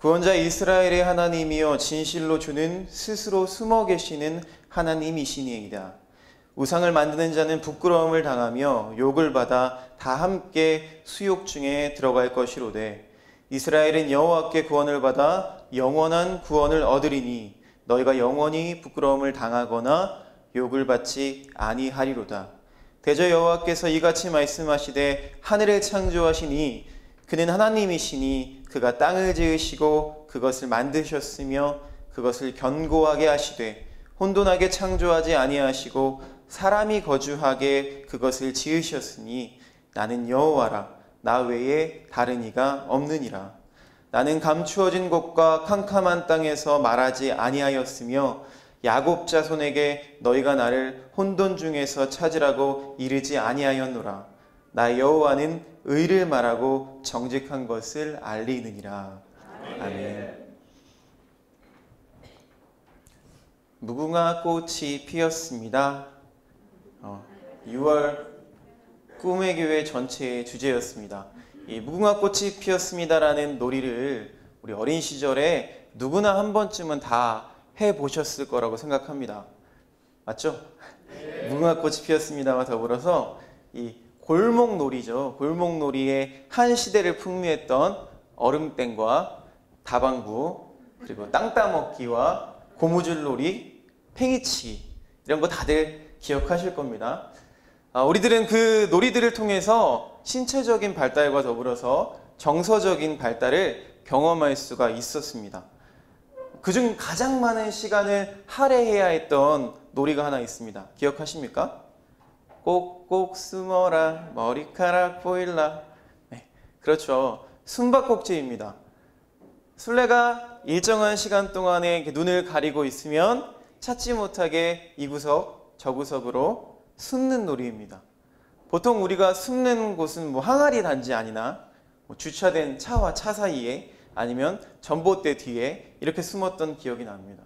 구원자 이스라엘의 하나님이여 진실로 주는 스스로 숨어 계시는 하나님이시니이다. 우상을 만드는 자는 부끄러움을 당하며 욕을 받아 다 함께 수욕 중에 들어갈 것이로되 이스라엘은 여호와께 구원을 받아 영원한 구원을 얻으리니 너희가 영원히 부끄러움을 당하거나 욕을 받지 아니하리로다. 대저 여호와께서 이같이 말씀하시되 하늘을 창조하시니 그는 하나님이시니 그가 땅을 지으시고 그것을 만드셨으며 그것을 견고하게 하시되 혼돈하게 창조하지 아니하시고 사람이 거주하게 그것을 지으셨으니 나는 여호와라. 나 외에 다른 이가 없느니라. 나는 감추어진 곳과 캄캄한 땅에서 말하지 아니하였으며 야곱 자손에게 너희가 나를 혼돈 중에서 찾으라고 이르지 아니하였노라. 나 여호와는 의를 말하고 정직한 것을 알리느니라. 아멘. 무궁화 꽃이 피었습니다. 6월 꿈의 교회 전체의 주제였습니다. 이 무궁화 꽃이 피었습니다라는 놀이를 우리 어린 시절에 누구나 한 번쯤은 다 해보셨을 거라고 생각합니다. 맞죠? 네. 무궁화 꽃이 피었습니다와 더불어서 이 골목놀이죠. 골목놀이의 한 시대를 풍미했던 얼음땡과 다방구, 그리고 땅 따먹기와 고무줄놀이, 팽이치기 이런 거 다들 기억하실 겁니다. 우리들은 그 놀이들을 통해서 신체적인 발달과 더불어서 정서적인 발달을 경험할 수가 있었습니다. 그중 가장 많은 시간을 할애해야 했던 놀이가 하나 있습니다. 기억하십니까? 꼭꼭 숨어라 머리카락 보일라. 네, 그렇죠. 숨바꼭질입니다. 술래가 일정한 시간 동안에 눈을 가리고 있으면 찾지 못하게 이 구석 저 구석으로 숨는 놀이입니다. 보통 우리가 숨는 곳은 항아리 단지 아니나 주차된 차와 차 사이에 아니면 전봇대 뒤에 이렇게 숨었던 기억이 납니다.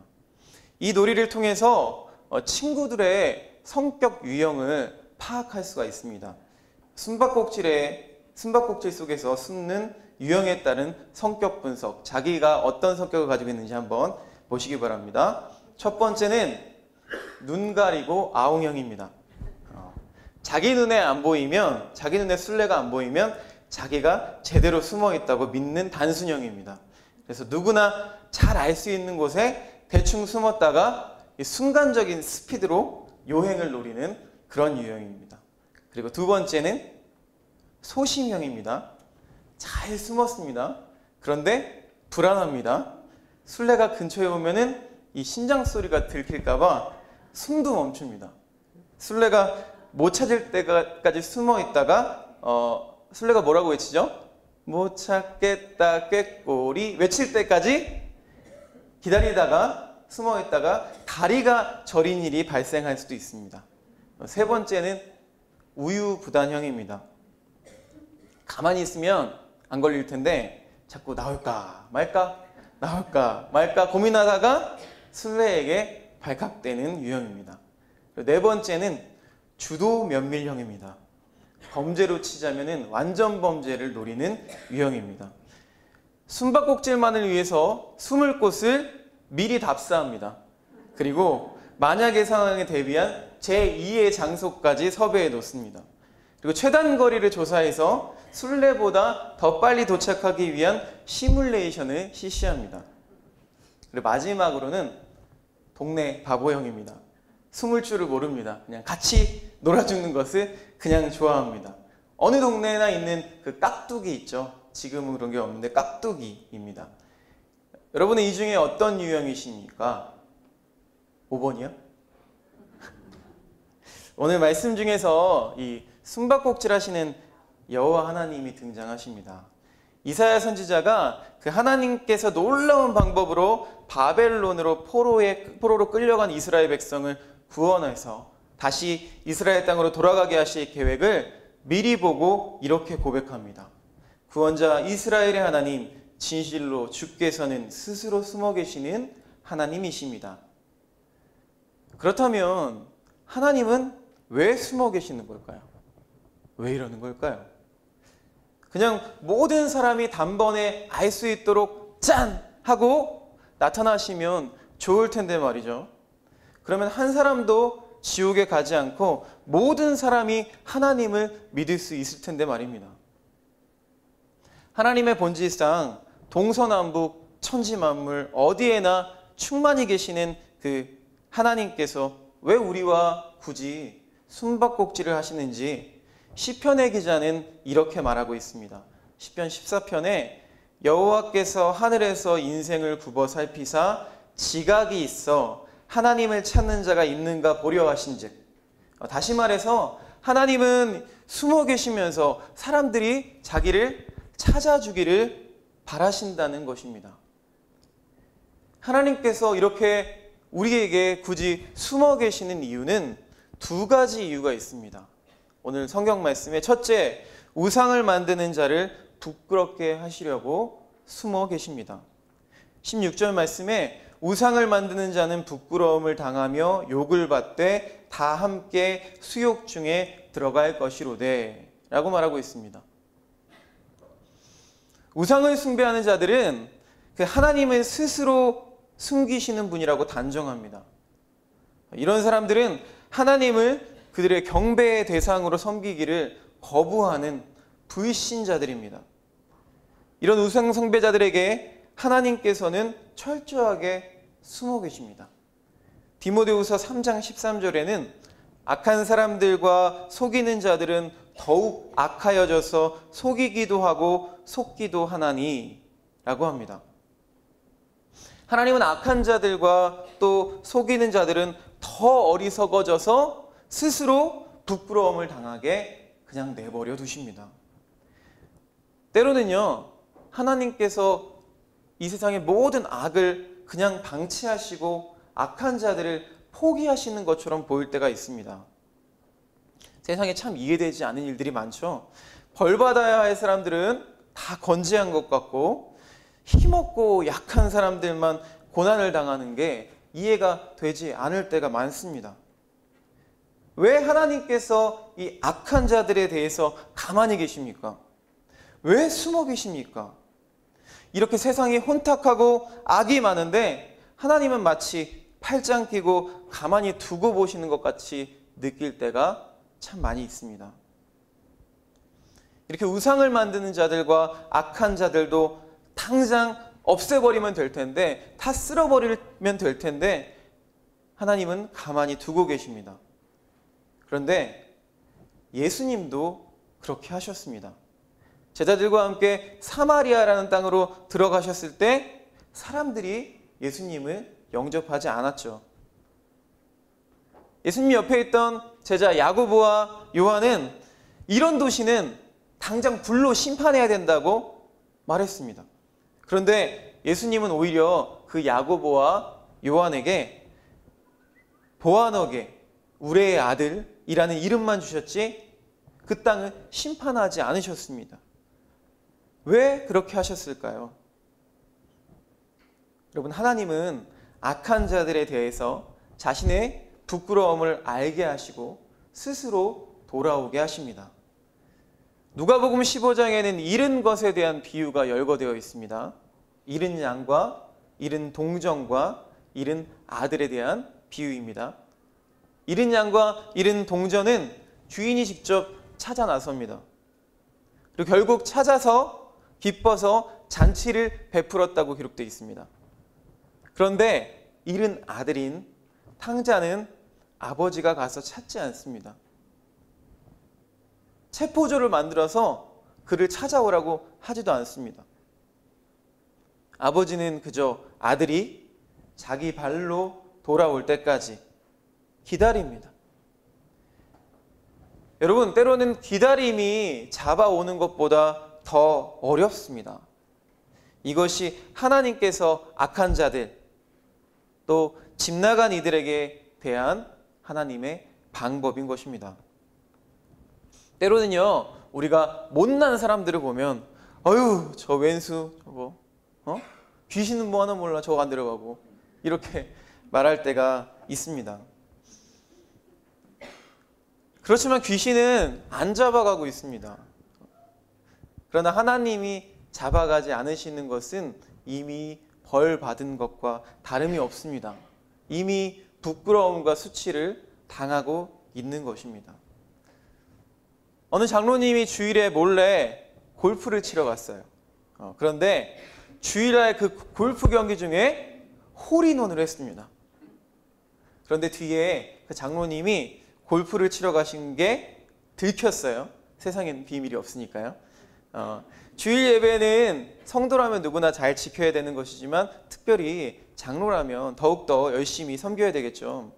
이 놀이를 통해서 친구들의 성격 유형을 파악할 수가 있습니다. 숨바꼭질 속에서 숨는 유형에 따른 성격 분석, 자기가 어떤 성격을 가지고 있는지 한번 보시기 바랍니다. 첫 번째는 눈 가리고 아웅형입니다. 자기 눈에 술래가 안 보이면 자기가 제대로 숨어 있다고 믿는 단순형입니다. 그래서 누구나 잘 알 수 있는 곳에 대충 숨었다가 순간적인 스피드로 요행을 노리는 그런 유형입니다. 그리고 두 번째는 소심형입니다. 잘 숨었습니다. 그런데 불안합니다. 술래가 근처에 오면은 이 심장 소리가 들킬까봐 숨도 멈춥니다. 술래가 못 찾을 때까지 숨어 있다가 술래가 뭐라고 외치죠? 못 찾겠다 꾀꼬리 외칠 때까지 기다리다가 숨어 있다가 다리가 저린 일이 발생할 수도 있습니다. 세 번째는 우유부단형입니다. 가만히 있으면 안 걸릴 텐데 자꾸 나올까 말까 고민하다가 술래에게 발각되는 유형입니다. 네 번째는 주도면밀형입니다. 범죄로 치자면 완전 범죄를 노리는 유형입니다. 숨바꼭질만을 위해서 숨을 곳을 미리 답사합니다. 그리고 만약의 상황에 대비한 제2의 장소까지 섭외해 놓습니다. 그리고 최단 거리를 조사해서 술래보다 더 빨리 도착하기 위한 시뮬레이션을 실시합니다. 그리고 마지막으로는 동네 바보형입니다. 숨을 줄을 모릅니다. 그냥 같이 놀아주는 것을 그냥 좋아합니다. 어느 동네나 있는 그 깍두기 있죠. 지금은 그런 게 없는데 깍두기입니다. 여러분은 이 중에 어떤 유형이십니까? 5번이요? 오늘 말씀 중에서 이 숨바꼭질 하시는 여호와 하나님이 등장하십니다. 이사야 선지자가 그 하나님께서 놀라운 방법으로 바벨론으로 포로로 끌려간 이스라엘 백성을 구원해서 다시 이스라엘 땅으로 돌아가게 하실 계획을 미리 보고 이렇게 고백합니다. 구원자 이스라엘의 하나님, 진실로 주께서는 스스로 숨어 계시는 하나님이십니다. 그렇다면 하나님은 왜 숨어 계시는 걸까요? 왜 이러는 걸까요? 그냥 모든 사람이 단번에 알 수 있도록 짠! 하고 나타나시면 좋을 텐데 말이죠. 그러면 한 사람도 지옥에 가지 않고 모든 사람이 하나님을 믿을 수 있을 텐데 말입니다. 하나님의 본질상 동서남북 천지만물 어디에나 충만히 계시는 그 하나님께서 왜 우리와 굳이 숨바꼭질을 하시는지 시편의 기자는 이렇게 말하고 있습니다. 시편 14편에 여호와께서 하늘에서 인생을 굽어 살피사 지각이 있어 하나님을 찾는 자가 있는가 보려 하신즉, 다시 말해서 하나님은 숨어 계시면서 사람들이 자기를 찾아주기를 바라신다는 것입니다. 하나님께서 이렇게 우리에게 굳이 숨어 계시는 이유는 두 가지 이유가 있습니다. 오늘 성경 말씀에 첫째, 우상을 만드는 자를 부끄럽게 하시려고 숨어 계십니다. 16절 말씀에 우상을 만드는 자는 부끄러움을 당하며 욕을 받되 다 함께 수욕 중에 들어갈 것이로되 라고 말하고 있습니다. 우상을 숭배하는 자들은 그 하나님을 스스로 숨기시는 분이라고 단정합니다. 이런 사람들은 하나님을 그들의 경배의 대상으로 섬기기를 거부하는 불신자들입니다. 이런 우상 숭배자들에게 하나님께서는 철저하게 숨어 계십니다. 디모데후서 3장 13절에는 악한 사람들과 속이는 자들은 더욱 악하여져서 속이기도 하고 속기도 하나니 라고 합니다. 하나님은 악한 자들과 또 속이는 자들은 더 어리석어져서 스스로 부끄러움을 당하게 그냥 내버려 두십니다. 때로는요, 하나님께서 이 세상의 모든 악을 그냥 방치하시고 악한 자들을 포기하시는 것처럼 보일 때가 있습니다. 세상에 참 이해되지 않는 일들이 많죠. 벌 받아야 할 사람들은 다 건재한 것 같고 힘없고 약한 사람들만 고난을 당하는 게 이해가 되지 않을 때가 많습니다. 왜 하나님께서 이 악한 자들에 대해서 가만히 계십니까? 왜 숨어 계십니까? 이렇게 세상이 혼탁하고 악이 많은데 하나님은 마치 팔짱 끼고 가만히 두고 보시는 것 같이 느낄 때가 참 많이 있습니다. 이렇게 우상을 만드는 자들과 악한 자들도 당장 없애버리면 될 텐데, 다 쓸어버리면 될 텐데 하나님은 가만히 두고 계십니다. 그런데 예수님도 그렇게 하셨습니다. 제자들과 함께 사마리아라는 땅으로 들어가셨을 때 사람들이 예수님을 영접하지 않았죠. 예수님 옆에 있던 제자 야고보와 요한은 이런 도시는 당장 불로 심판해야 된다고 말했습니다. 그런데 예수님은 오히려 그 야고보와 요한에게 보아너게 우레의 아들이라는 이름만 주셨지 그 땅을 심판하지 않으셨습니다. 왜 그렇게 하셨을까요? 여러분, 하나님은 악한 자들에 대해서 자신의 부끄러움을 알게 하시고 스스로 돌아오게 하십니다. 누가복음 15장에는 잃은 것에 대한 비유가 열거되어 있습니다. 잃은 양과 잃은 동전과 잃은 아들에 대한 비유입니다. 잃은 양과 잃은 동전은 주인이 직접 찾아 나섭니다. 그리고 결국 찾아서 기뻐서 잔치를 베풀었다고 기록되어 있습니다. 그런데 잃은 아들인 탕자는 아버지가 가서 찾지 않습니다. 체포조를 만들어서 그를 찾아오라고 하지도 않습니다. 아버지는 그저 아들이 자기 발로 돌아올 때까지 기다립니다. 여러분, 때로는 기다림이 잡아오는 것보다 더 어렵습니다. 이것이 하나님께서 악한 자들, 또 집 나간 이들에게 대한 하나님의 방법인 것입니다. 때로는요, 우리가 못난 사람들을 보면 어휴, 저 왼수 저거 귀신은 뭐 하나 몰라, 저거 안 들어가고 이렇게 말할 때가 있습니다. 그렇지만 귀신은 안 잡아가고 있습니다. 그러나 하나님이 잡아가지 않으시는 것은 이미 벌 받은 것과 다름이 없습니다. 이미 부끄러움과 수치를 당하고 있는 것입니다. 어느 장로님이 주일에 몰래 골프를 치러 갔어요. 그런데 주일날 그 골프 경기 중에 홀인원을 했습니다. 그런데 뒤에 그 장로님이 골프를 치러 가신 게 들켰어요. 세상엔 비밀이 없으니까요. 주일 예배는 성도라면 누구나 잘 지켜야 되는 것이지만 특별히 장로라면 더욱더 열심히 섬겨야 되겠죠.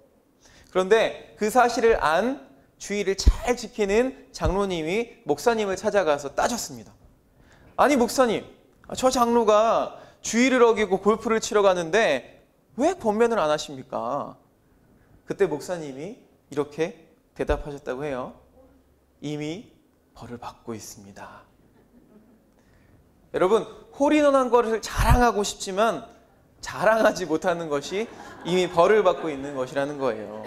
그런데 그 사실을 안 주일을 잘 지키는 장로님이 목사님을 찾아가서 따졌습니다. 아니 목사님, 저 장로가 주일을 어기고 골프를 치러 가는데 왜 권면을 안 하십니까? 그때 목사님이 이렇게 대답하셨다고 해요. 이미 벌을 받고 있습니다. 여러분, 홀인원한 것을 자랑하고 싶지만 자랑하지 못하는 것이 이미 벌을 받고 있는 것이라는 거예요.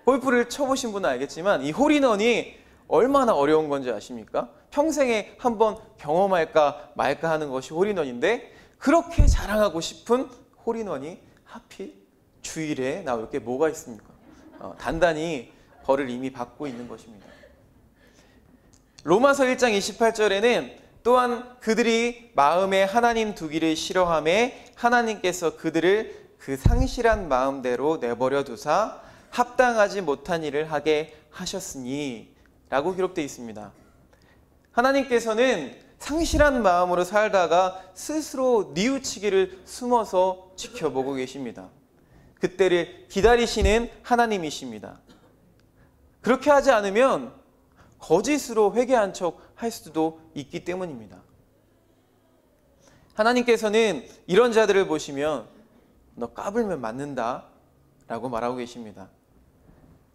골프를 쳐보신 분은 알겠지만 이 홀인원이 얼마나 어려운 건지 아십니까? 평생에 한번 경험할까 말까 하는 것이 홀인원인데 그렇게 자랑하고 싶은 홀인원이 하필 주일에 나올 게 뭐가 있습니까? 단단히 벌을 이미 받고 있는 것입니다. 로마서 1장 28절에는 또한 그들이 마음에 하나님 두기를 싫어하매 하나님께서 그들을 그 상실한 마음대로 내버려 두사 합당하지 못한 일을 하게 하셨으니 라고 기록되어 있습니다. 하나님께서는 상실한 마음으로 살다가 스스로 뉘우치기를 숨어서 지켜보고 계십니다. 그때를 기다리시는 하나님이십니다. 그렇게 하지 않으면 거짓으로 회개한 척 할 수도 있기 때문입니다. 하나님께서는 이런 자들을 보시면 너 까불면 맞는다 라고 말하고 계십니다.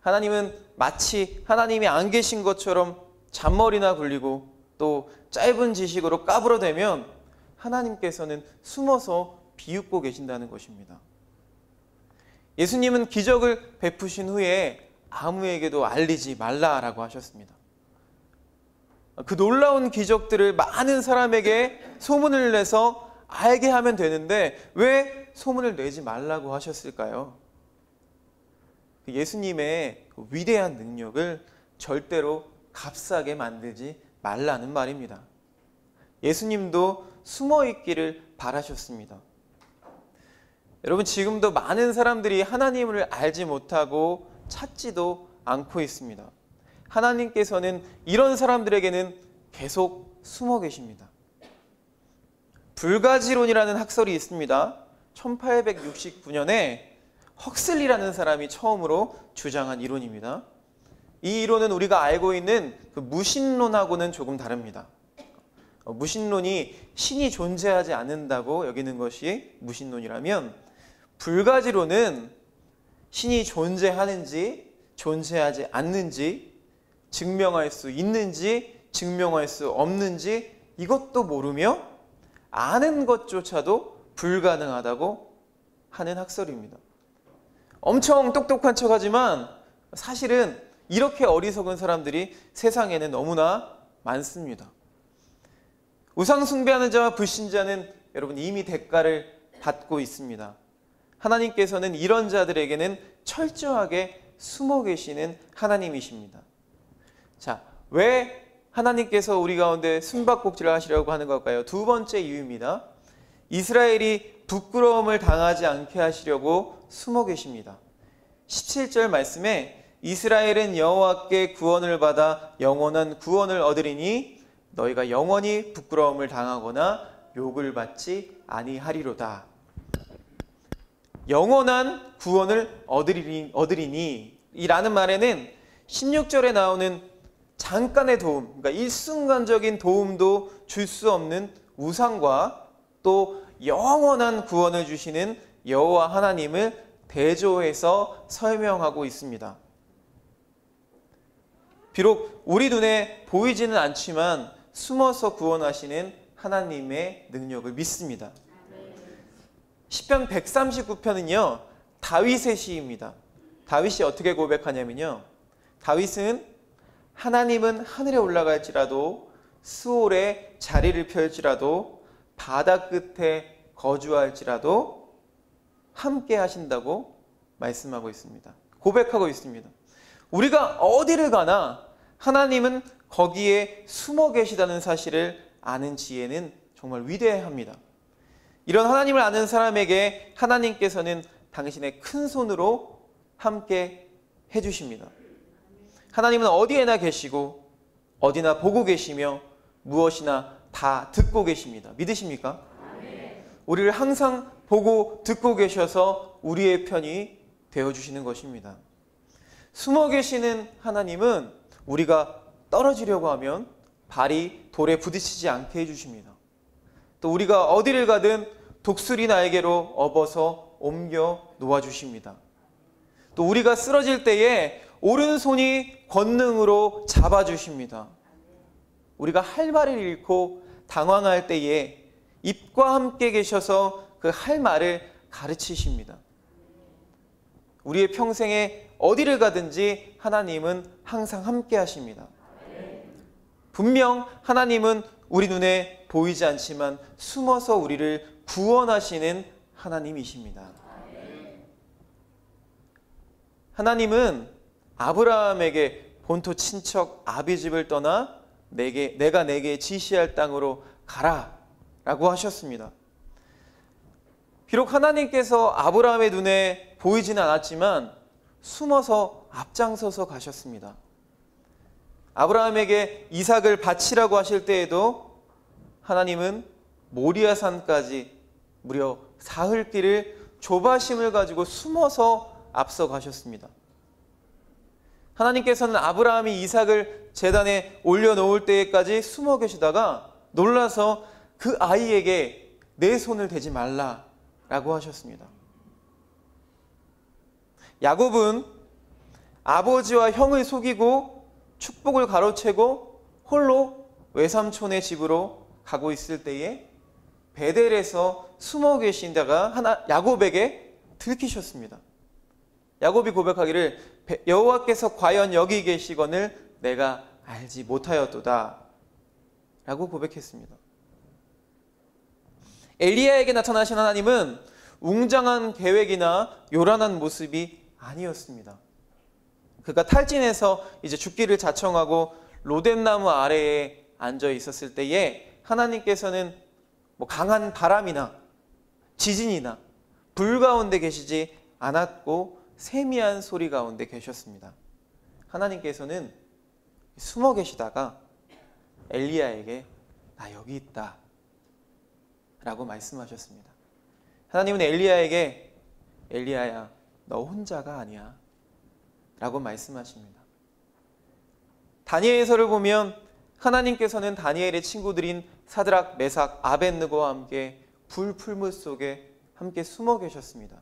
하나님은 마치 하나님이 안 계신 것처럼 잔머리나 굴리고 또 짧은 지식으로 까불어대면 하나님께서는 숨어서 비웃고 계신다는 것입니다. 예수님은 기적을 베푸신 후에 아무에게도 알리지 말라라고 하셨습니다. 그 놀라운 기적들을 많은 사람에게 소문을 내서 알게 하면 되는데 왜 소문을 내지 말라고 하셨을까요? 예수님의 위대한 능력을 절대로 값싸게 만들지 말라는 말입니다. 예수님도 숨어 있기를 바라셨습니다. 여러분, 지금도 많은 사람들이 하나님을 알지 못하고 찾지도 않고 있습니다. 하나님께서는 이런 사람들에게는 계속 숨어 계십니다. 불가지론이라는 학설이 있습니다. 1869년에 헉슬리라는 사람이 처음으로 주장한 이론입니다. 이 이론은 우리가 알고 있는 그 무신론하고는 조금 다릅니다. 무신론이 신이 존재하지 않는다고 여기는 것이 무신론이라면 불가지론은 신이 존재하는지 존재하지 않는지 증명할 수 있는지 증명할 수 없는지 이것도 모르며 아는 것조차도 불가능하다고 하는 학설입니다. 엄청 똑똑한 척하지만 사실은 이렇게 어리석은 사람들이 세상에는 너무나 많습니다. 우상 숭배하는 자와 불신자는 여러분 이미 대가를 받고 있습니다. 하나님께서는 이런 자들에게는 철저하게 숨어 계시는 하나님이십니다. 자, 왜 하나님께서 우리 가운데 숨바꼭질을 하시려고 하는 걸까요? 두 번째 이유입니다. 이스라엘이 부끄러움을 당하지 않게 하시려고 숨어 계십니다. 17절 말씀에 이스라엘은 여호와께 구원을 받아 영원한 구원을 얻으리니 너희가 영원히 부끄러움을 당하거나 욕을 받지 아니하리로다. 영원한 구원을 얻으리니 이라는 말에는 16절에 나오는 잠깐의 도움, 그러니까 일순간적인 도움도 줄 수 없는 우상과 또 영원한 구원을 주시는 여호와 하나님을 대조해서 설명하고 있습니다. 비록 우리 눈에 보이지는 않지만 숨어서 구원하시는 하나님의 능력을 믿습니다. 시편 139편은요 다윗의 시입니다. 다윗이 어떻게 고백하냐면요, 다윗은 하나님은 하늘에 올라갈지라도 수월에 자리를 펼지라도 바다 끝에 거주할지라도 함께 하신다고 말씀하고 있습니다. 고백하고 있습니다. 우리가 어디를 가나 하나님은 거기에 숨어 계시다는 사실을 아는 지혜는 정말 위대합니다. 이런 하나님을 아는 사람에게 하나님께서는 당신의 큰 손으로 함께 해주십니다. 하나님은 어디에나 계시고 어디나 보고 계시며 무엇이나 다 듣고 계십니다. 믿으십니까? 우리를 항상 보고 듣고 계셔서 우리의 편이 되어주시는 것입니다. 숨어 계시는 하나님은 우리가 떨어지려고 하면 발이 돌에 부딪히지 않게 해주십니다. 또 우리가 어디를 가든 독수리 날개로 업어서 옮겨 놓아주십니다. 또 우리가 쓰러질 때에 오른손이 권능으로 잡아주십니다. 우리가 할 말을 잃고 당황할 때에 입과 함께 계셔서 그 할 말을 가르치십니다. 우리의 평생에 어디를 가든지 하나님은 항상 함께 하십니다. 분명 하나님은 우리 눈에 보이지 않지만 숨어서 우리를 구원하시는 하나님이십니다. 하나님은 아브라함에게 본토 친척 아비집을 떠나 내가 내게 지시할 땅으로 가라 라고 하셨습니다. 비록 하나님께서 아브라함의 눈에 보이지는 않았지만 숨어서 앞장서서 가셨습니다. 아브라함에게 이삭을 바치라고 하실 때에도 하나님은 모리아산까지 무려 사흘길을 조바심을 가지고 숨어서 앞서 가셨습니다. 하나님께서는 아브라함이 이삭을 제단에 올려놓을 때까지 숨어 계시다가 놀라서 그 아이에게 내 손을 대지 말라라고 하셨습니다. 야곱은 아버지와 형을 속이고 축복을 가로채고 홀로 외삼촌의 집으로 가고 있을 때에 베델에서 숨어 계신다가 야곱에게 들키셨습니다. 야곱이 고백하기를 여호와께서 과연 여기 계시거늘 내가 알지 못하였도다 라고 고백했습니다. 엘리야에게 나타나신 하나님은 웅장한 계획이나 요란한 모습이 아니었습니다. 그가 탈진해서 이제 죽기를 자청하고 로뎀나무 아래에 앉아 있었을 때에 하나님께서는 강한 바람이나 지진이나 불 가운데 계시지 않았고 세미한 소리 가운데 계셨습니다. 하나님께서는 숨어 계시다가 엘리야에게 나 여기 있다 라고 말씀하셨습니다. 하나님은 엘리야에게 엘리야야 너 혼자가 아니야 라고 말씀하십니다. 다니엘서를 보면 하나님께서는 다니엘의 친구들인 사드락, 메삭, 아벳느고와 함께 불 풀무 속에 함께 숨어 계셨습니다.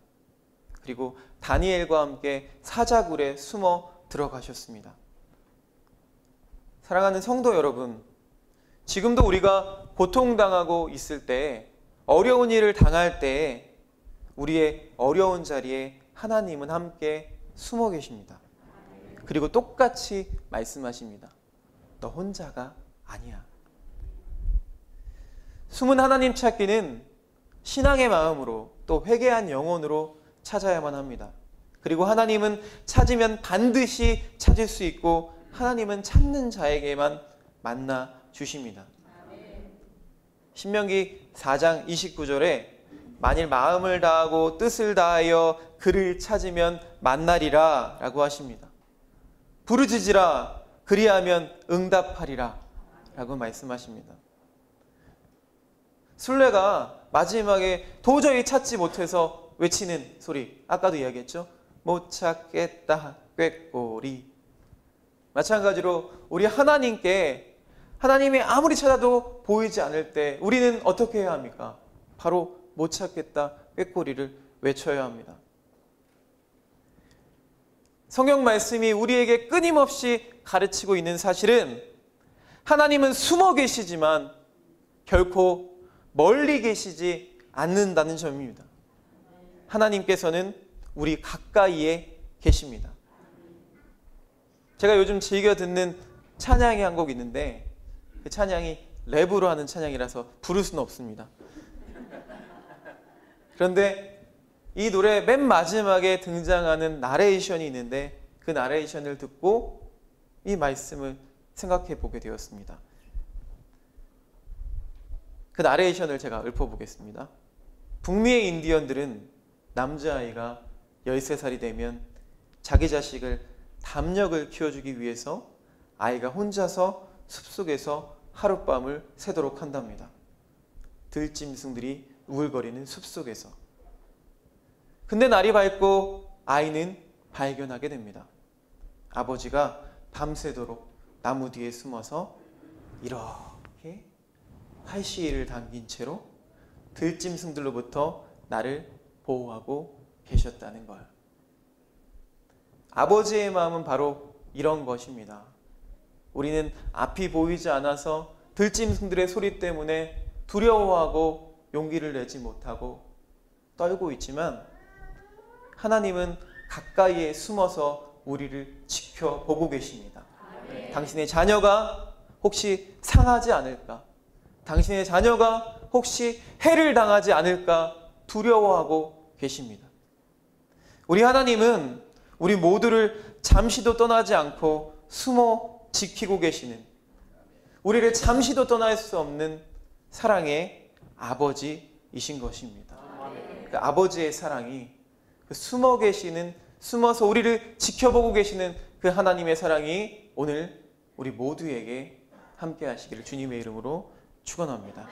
그리고 다니엘과 함께 사자굴에 숨어 들어가셨습니다. 사랑하는 성도 여러분, 지금도 우리가 고통당하고 있을 때, 어려운 일을 당할 때 우리의 어려운 자리에 하나님은 함께 숨어 계십니다. 그리고 똑같이 말씀하십니다. 너 혼자가 아니야. 숨은 하나님 찾기는 신앙의 마음으로 또 회개한 영혼으로 찾아야만 합니다. 그리고 하나님은 찾으면 반드시 찾을 수 있고 하나님은 찾는 자에게만 만나 주십니다. 신명기 4장 29절에 만일 마음을 다하고 뜻을 다하여 그를 찾으면 만나리라 라고 하십니다. 부르짖으라 그리하면 응답하리라 라고 말씀하십니다. 술래가 마지막에 도저히 찾지 못해서 외치는 소리, 아까도 이야기했죠? 못 찾겠다 꾀꼬리. 마찬가지로 우리 하나님이 아무리 찾아도 보이지 않을 때 우리는 어떻게 해야 합니까? 바로 못 찾겠다 꾀꼬리를 외쳐야 합니다. 성경 말씀이 우리에게 끊임없이 가르치고 있는 사실은 하나님은 숨어 계시지만 결코 멀리 계시지 않는다는 점입니다. 하나님께서는 우리 가까이에 계십니다. 제가 요즘 즐겨 듣는 찬양이 한 곡 있는데 그 찬양이 랩으로 하는 찬양이라서 부를 수는 없습니다. 그런데 이 노래 맨 마지막에 등장하는 나레이션이 있는데 그 나레이션을 듣고 이 말씀을 생각해 보게 되었습니다. 그 나레이션을 제가 읊어보겠습니다. 북미의 인디언들은 남자아이가 13살이 되면 자기 자식을 담력을 키워주기 위해서 아이가 혼자서 숲속에서 하룻밤을 새도록 한답니다. 들짐승들이 우글거리는 숲속에서. 근데 날이 밝고 아이는 발견하게 됩니다. 아버지가 밤새도록 나무 뒤에 숨어서 이렇게 활시위를 당긴 채로 들짐승들로부터 나를 보호하고 계셨다는 걸. 아버지의 마음은 바로 이런 것입니다. 우리는 앞이 보이지 않아서 들짐승들의 소리 때문에 두려워하고 용기를 내지 못하고 떨고 있지만 하나님은 가까이에 숨어서 우리를 지켜보고 계십니다. 당신의 자녀가 혹시 상하지 않을까? 당신의 자녀가 혹시 해를 당하지 않을까 두려워하고 계십니다. 우리 하나님은 우리 모두를 잠시도 떠나지 않고 숨어 지키고 계시는, 우리를 잠시도 떠날 수 없는 사랑의 아버지이신 것입니다. 그 아버지의 사랑이, 그 숨어 계시는, 숨어서 우리를 지켜보고 계시는 그 하나님의 사랑이 오늘 우리 모두에게 함께 하시기를 주님의 이름으로 축원합니다.